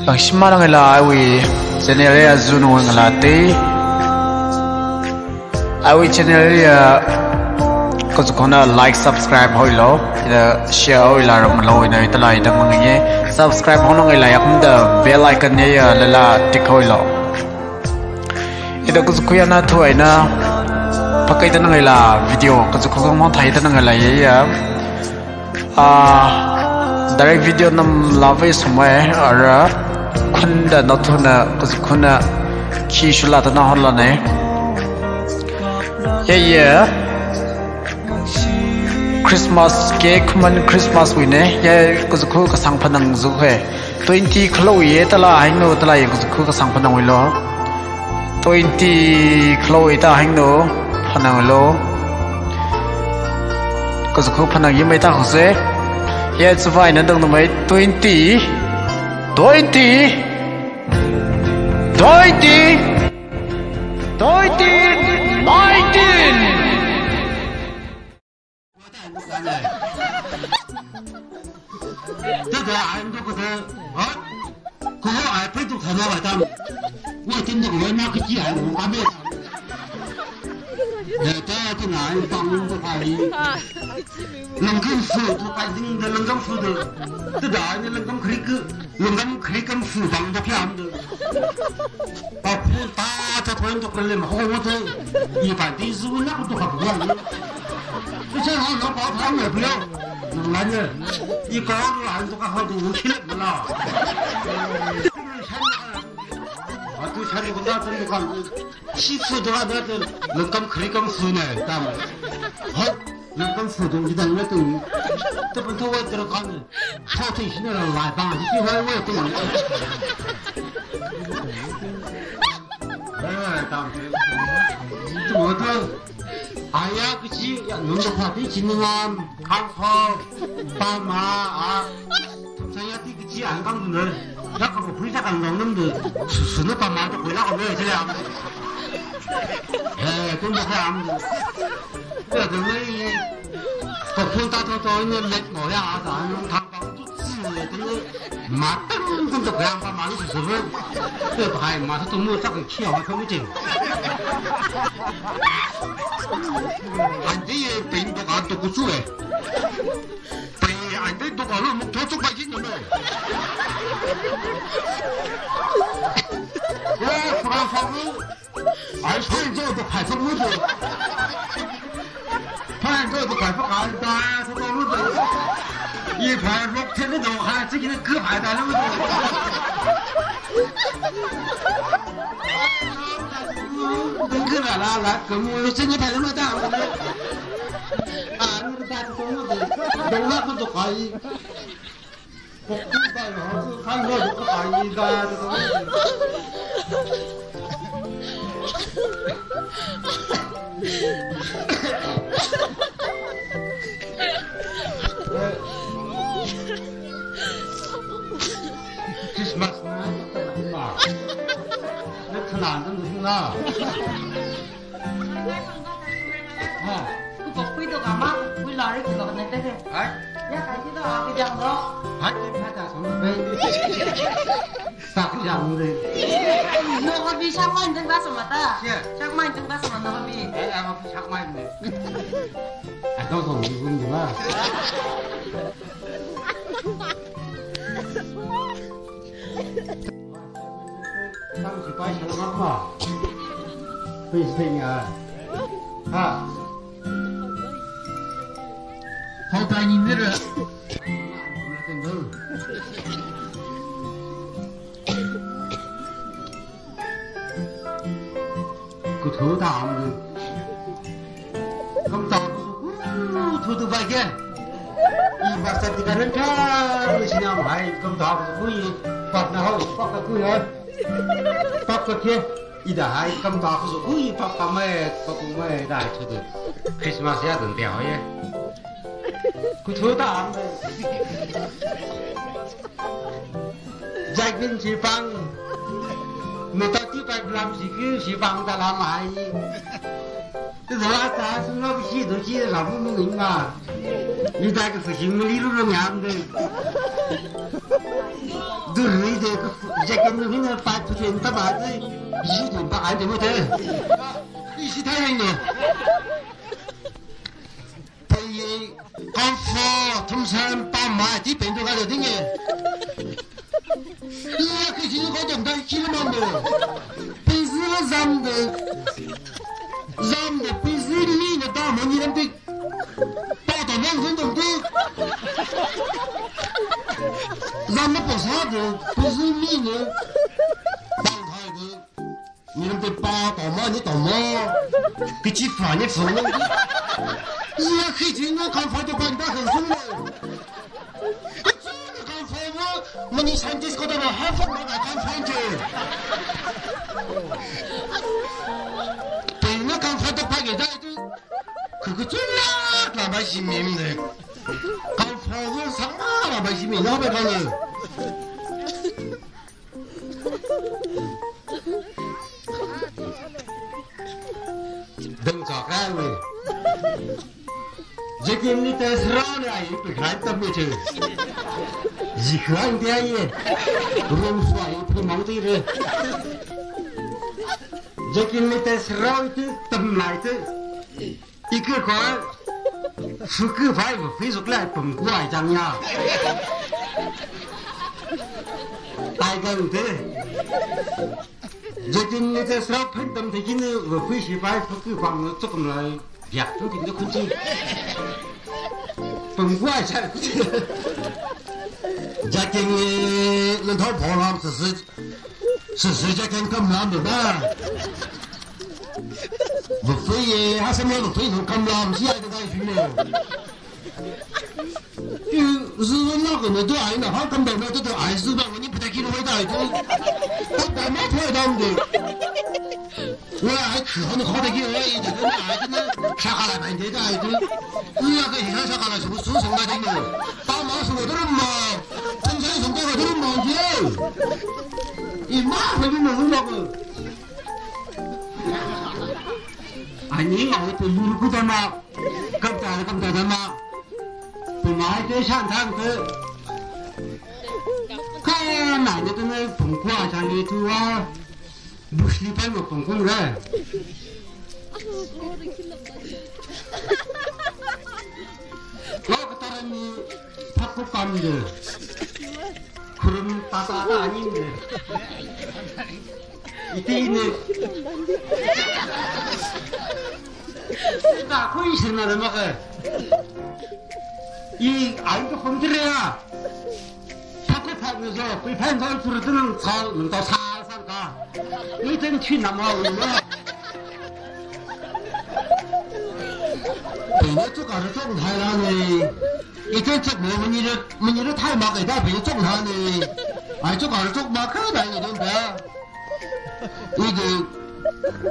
bằng shima lang ila awi channel ya zunu ngalate awi channel ya ko kona like subscribe hoilo ida share hoila ram lo ina itala ida mangi subscribe hono ngai la yakm da bell icon ne ya lala tik hoilo ida ko kuya na thu aina pakai ta ngai la video ko ko mo thai ta ngai la ya direct video nam love somewhere ara khunda nothuna ko khuna khi shula ta na holla ne yeah Christmas cake man Christmas we ne ya ko ko ka sang phanang zu he 20 khlo ye tala haing no tala ye ko ka sang phanang we lo 20 khlo ye ta haing no phanang lo ko ko phanang ye mai ta ho se ya zu vai na dang no mai 20 这个俺都不是啊，可是俺非都看到了咱们，我真的我那个鸡俺我还没。这俺帮的话，能够说都反正的能够说的，这咱的能够可以跟书房的片的，把铺大这团都跟人好我这一般的事物那个都还不管了，这正好能包他也不要。男人，一高男都还好多起来不啦？啊，都钱都那真的看，西吃的话那这能干可以干死呢，咱们好能干死东西的那都，这不他我这个干的，他最新的来吧，一会儿我也不能。哎，当时怎么的？哎呀，个鸡呀，弄的话得今年啊，看好爸妈啊，他呀这个鸡俺刚子呢，那个我回家刚弄的，是那爸妈都回来我没有这样。哎，真的这样子，这个那我看大家做那没模样啊，咱用汤包就吃的，真的马当真的不让爸妈是什么？这不还马上都没这个气啊，看不见。俺这也病毒啊都不住哎，被俺这都搞了，多做百姓了没？我不让放路，俺穿这都排放路的，穿这都排放俺家是走路的，一排6天的都还自己的各排在路的。等去哪啦？来，跟我现在排那么大，我们啊，那个大是东路的，东那个都可以。我不在了，是看过就可以的，这东西。Christmas 呢，嘛，那可难的不行啦。哦，กูบอกคุยตัวกับมาคุยรอได้กี่ตัวกันเนี่ยได้เลยไอ้ยังไงที่ต้องเอาไปยังเนาะ还得拍点什么呗？啥个样子的？โน้ตพี่ช่างมันจังบ้าสมัติ是，ช่างมันจังบ้าสมัติโน้ตพี่哎，我不想买的。哎，到时候你问你嘛。当时摆小妈妈，会是啊，啊，好在你那个，个头大的，咁大个，头都白见。一把三个人看，新娘买咁大个可以，发那好，发个贵人，发个天，一打还咁大个可以发发咩，发个咩大出的，Christmas 也真屌耶，个头大的，在跟西方，没到地方làm gì cứ西方ta làm ai，这是哪啥是那个西都西làm不明嘛。你在个事情没理路都面的。Rồi thì cái cái mình nó phải thực hiện các bạn ấy ý thì bạn ai cũng thế ý thì thay anh nè thì con phò thông san ba mai chỉ bên cho cái được nhỉ cái gì có đồng tay chỉ là mà bây giờ nó dám de bây giờ đi nó ta mà như thế ta đồng năng dân đồng tư dám nó bỏ sát rồi bây giờ đi nữa bằng thay rồi你们得把倒嘛，你倒嘛，给几饭你分了。你黑天我看法就把你打很重了。我这个看法我你看这个的嘛，还分我来看法去。对我看法都拍给他的，可个准啦，老百姓明的。看法我上啊，老百姓明，要不要看了？đừng chọc ra người chỉ kiếm đi tới sờ này bị khai tâm bị trừ gì khứa anh thế ấy luôn xoay thì mong tí rồi chỉ kiếm đi tới sờ thì tâm lại thế ý cứ có sự cứ phải và phí dục lại bấm quay chẳng nhà tai gần thế最近那个少碰到最近的我回去把不给放了，做工了，别不停的空气，本过下来，家境人头破了，是家境咁难的吧？我非也还什么我非从咁难起来的感觉呢？就是那个呢，都爱那好根本呢，都爱死吧，你不太记得回答就，我干嘛推他们的？我还可能好得给我一这个爱的呢，下下来半天的爱的，你那个一看下下来是不是送来的呢？打麻是我的人嘛，真正送给我的人嘛去，你妈会的能那个？哎，你爱的你不得嘛？咁大的嘛？本来就上趟的，看哪个的那风刮上的头啊，不是一般的风光人。那个当然你他不干的，可能大人的，一定的。那会是那什么个？이 아이도 혼들이야. 파크파크에서 그 팬사를 들어드는 더 살살 가. 이젠 튀나마오네. 이거 쪽 아래 쪽 타야네. 이젠 쪽 문이를 타야 막에다 배에 쪽 타네. 아이 쪽 아래 쪽 막혀 다니던데. 이거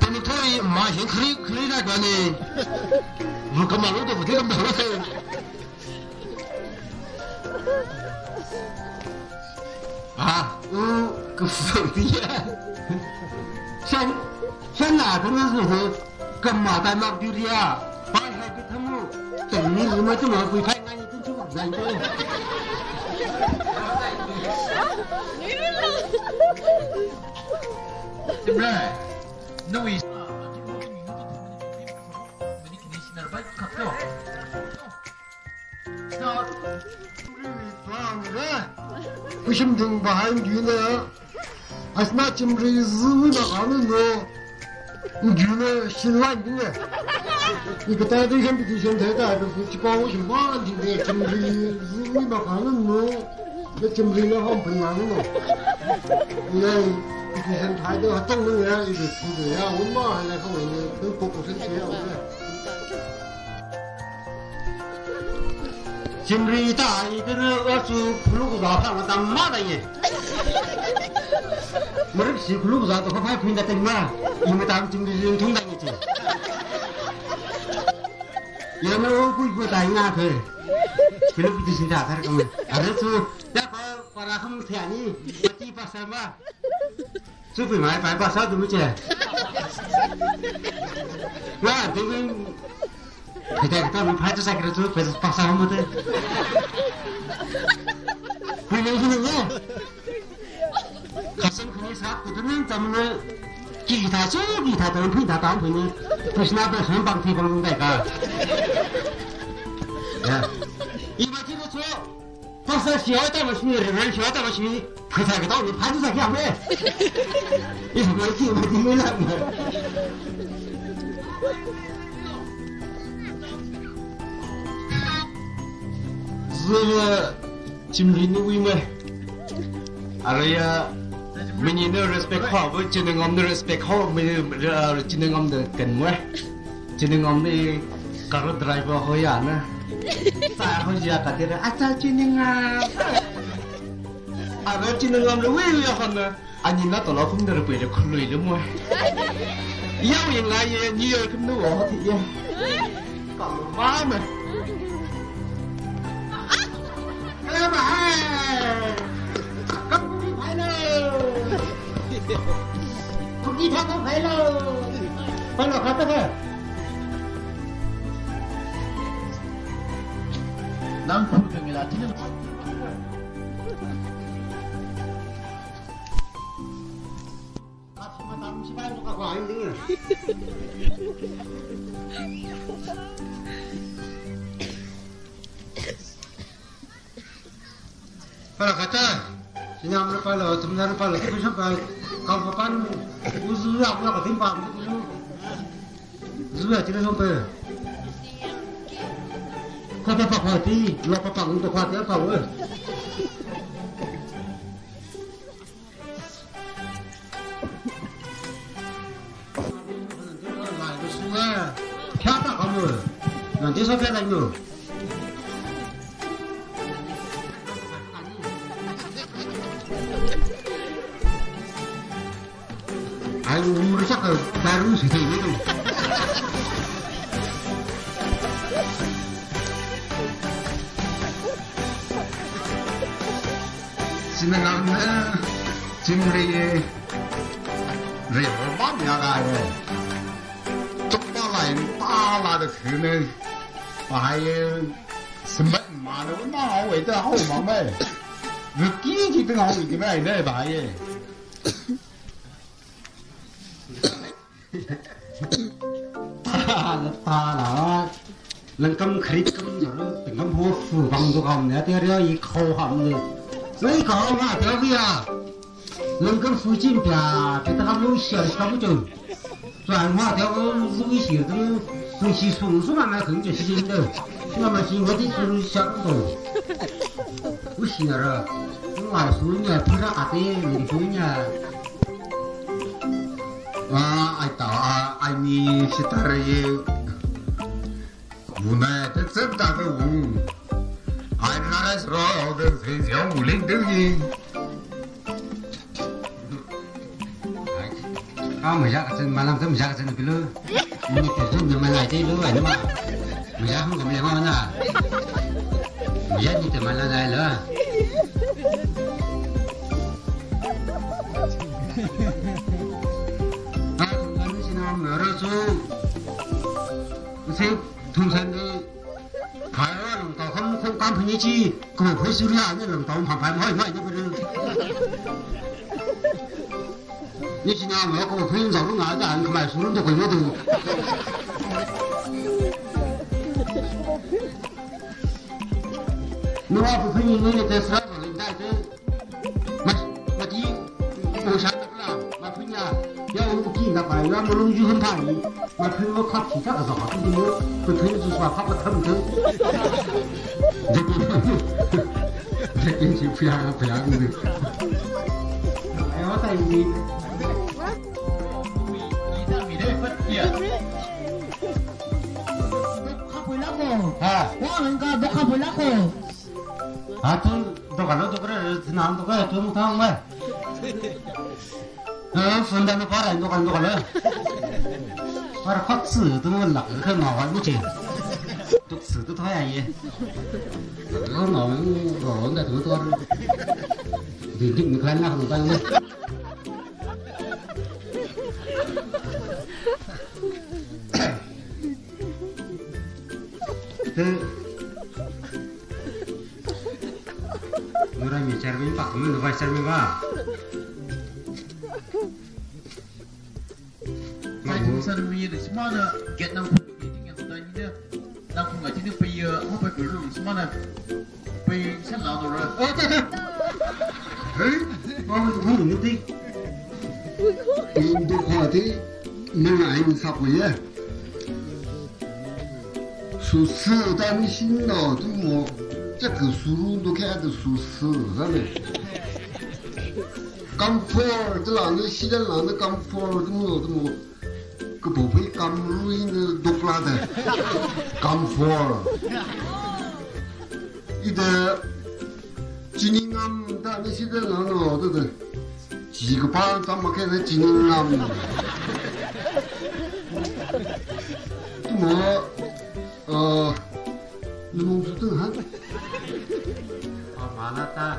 데미토리 마신 클리나 가네. 그만로도 어떻게 먹었어요? 아, 그 부럽이야. 산 나서는 그 금마 달막 듀리야. 바이하이 그 타무. 때문에 이마 좀 하고 파이만이 좀 주고 난데. Simran, no is.不行，正把俺女呢，还是那今日是为了俺们呢，你女呢心软的呢，你个大对象比对象太大，都是去把我心软的呢，今日是为了俺们呢，那今日那好不难了，你看对象太多，还懂了呀，一个出的呀，我妈还来和我呢，跟婆婆生气了，今日大一个呢，我做苦路不着，看我当妈的耶。我这是苦路不着，都快拼得顶嘛，因为当今日通当一次。有没有贵不大牙去？苦路不就是啥子个嘛？啊，那做要把把他们天呢，把地把什么？做不买白把啥都没接。那这个。kita membaca saya kira itu pasal apa tuh? Pilih sini ya. 자꾸는咱们 기타 기타等配他当配呢，不是那个很棒地方那个。一般听得出，他是小带我去，人小带我去，配他个道理，他就在干咩？你什么听没听没来没？是个今天的味没？阿呀。 mình nhớ respect họ với trên đường ông respect họ mình trên đường ông cần quá trên đường ông đi car driver hơi à nè sao hơi gì cả thế à sao trên đường rồi trên đường ông rồi vậy hả nè anh nhìn nó tao nó không được bị được lười lắm rồi yêu hiện lại nhiều không được thì còn má mà các bạn không đi theo không phải là khác thôi. Nam không được là chính là phải là khác 그냥 뭐 빨라 좀 빨라 그래서 빨라 가고 반 우즈하고 나 같은 밤 우즈야 지금 좀 봐. 가봐 파티 로파 방도 파티 파고 나이도 수가 펴다 가면 난 대서 펴다니요 아이고 우리 잠깐 다른 세상이도 지나가는 지물에 레버만 나가요 쪽발라인 따라的可能还有什么嘛的那好伟大好忙呗你第一天好伟大呗那吧耶 ta là lần cầm khởi cầm rồi từng cầm mua phủ bằng đồ hồng này theo đó ý khâu hồng này lấy khâu mà theo kia lần cầm phủ chim bia cái ta cầm lúa xẻ cầm chừng rồi mà theo lúa xẻ đó lúa xẻ xuống mà không cho xẻ đâu nhưng mà xẻ cái gì lúa xẻ rồi lúa xẻ rồi nhưng mà xuống nhà thì ra à thế mình xuống nhà ai tạo ai mi sẽ ta rồi 문화에 뜻쓴다고 아이나라에서 얻은 세상 울린등이 có mày ra cái mà làm cái mày ra cái cái lứa nhưng mà cái nhưng mà lại cái lứa này nữa mà mày ra không có mày ngon à mày ra như thế mà là này nữa à anh xin ông nữa rồi chú 동산도 가요 또 홈 깜풍이지 그 벌써리 아니면 또 반반 뭐 이거 그래 이 지나 뭐고 분석으로 나지 않고 말 술도 걸려도 누가 부분이 눈에 대서라도 인다지 마디 오샤다라 마푸냐 야 우기 나 봐요 나 모르는 중 한파니 마푸고 커피 자가서 하고 뭐 그 돈이 수와 파고 타면 돼 이제 부야가 부야인데 아유 사이니 미래 ပတ်독하불라고 와는가 독하불라고 아돈 도가노도 그래 난 도가 돈 타는 거야 분단을 봐라 도가노가 para phát sử tôi muốn lọc cái màu anh chứ tục sử tôi thôi anh nó nói rồi là thứ tôi thì định cái nào không tăng lên thế người ta mình chơi với bạn mình vai chơi với ba san mi de smana get nam pu meeting yang ta ni de nam pu ngai ni pe ho pe ku ru smana pe san la do ra Hey, bao nhiêu người đi? Mình được hỏi thế, mình ai mình sao vậy? Số sự tại mình xin nó, tôi mua, chắc cái số lượng都看的số事，是吧？comfort， 这两个西人两个 comfort， 怎么，个不会 comfort 的多不拉的 ，comfort， 一的。今年俺但那现在人哦，这个几个班咱们开始今年俺，怎么你们是正汉？pa ma na ta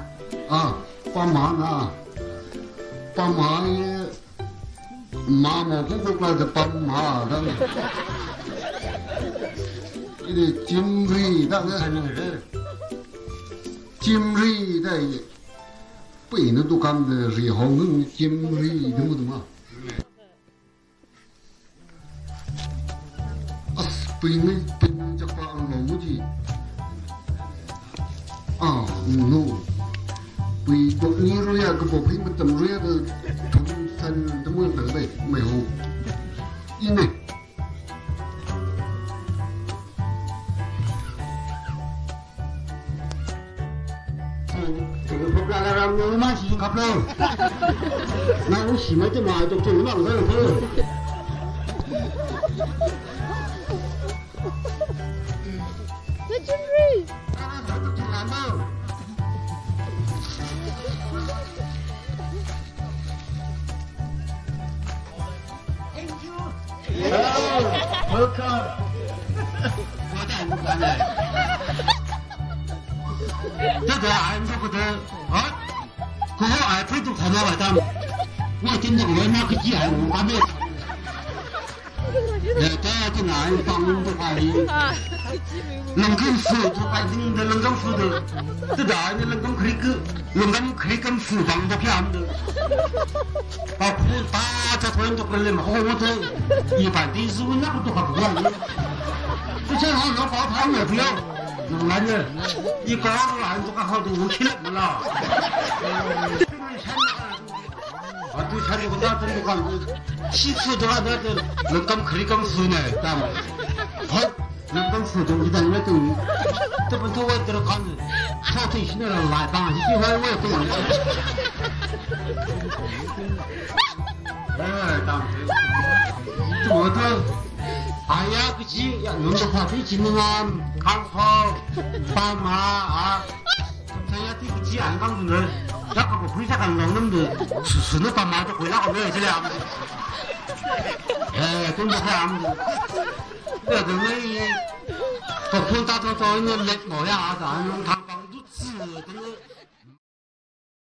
啊，帮忙啊，帮忙也，妈妈不过来的帮忙，他们，这个经费大概还能是。今日在北那都干的热好弄今日懂不懂啊？啊，北那这帮老子啊，no， 北国你说呀，个宝贝们怎么说的，同山怎么能的没有，因为。这个不干了，让我们洗卡不了。那我洗没得嘛，就做那个人头。那真是。那就挺难的。welcome 我带你干的。这个俺这个的啊，过后俺推都看到了，咱我今天我拿个鸡俺我还没。这个俺帮的话呢，能够说就把人的能够说的，这大人能够可以个，能够可以跟书房的片的，把苦大家突然就过来嘛，我这一般的是我那个都还不管的，这正好能把他们不要。男人，一搞完都刚好都起来了。啊，对，看这个那真的看，其次的话那个人刚可以刚死呢，咱们，好，人刚死东西在那等，这不都我在那看着，操这些人来当，一会儿我也不能。哎，当时，怎么的？哎呀，个鸡呀，弄的话比今年啊，看好，爸妈啊，这呀这个鸡俺刚子呢，那个我回家看弄那么的，是那爸妈都回来好热去了。哎，真的看的，那个那，不碰大头头那没毛呀，咱用汤帮都吃，真的。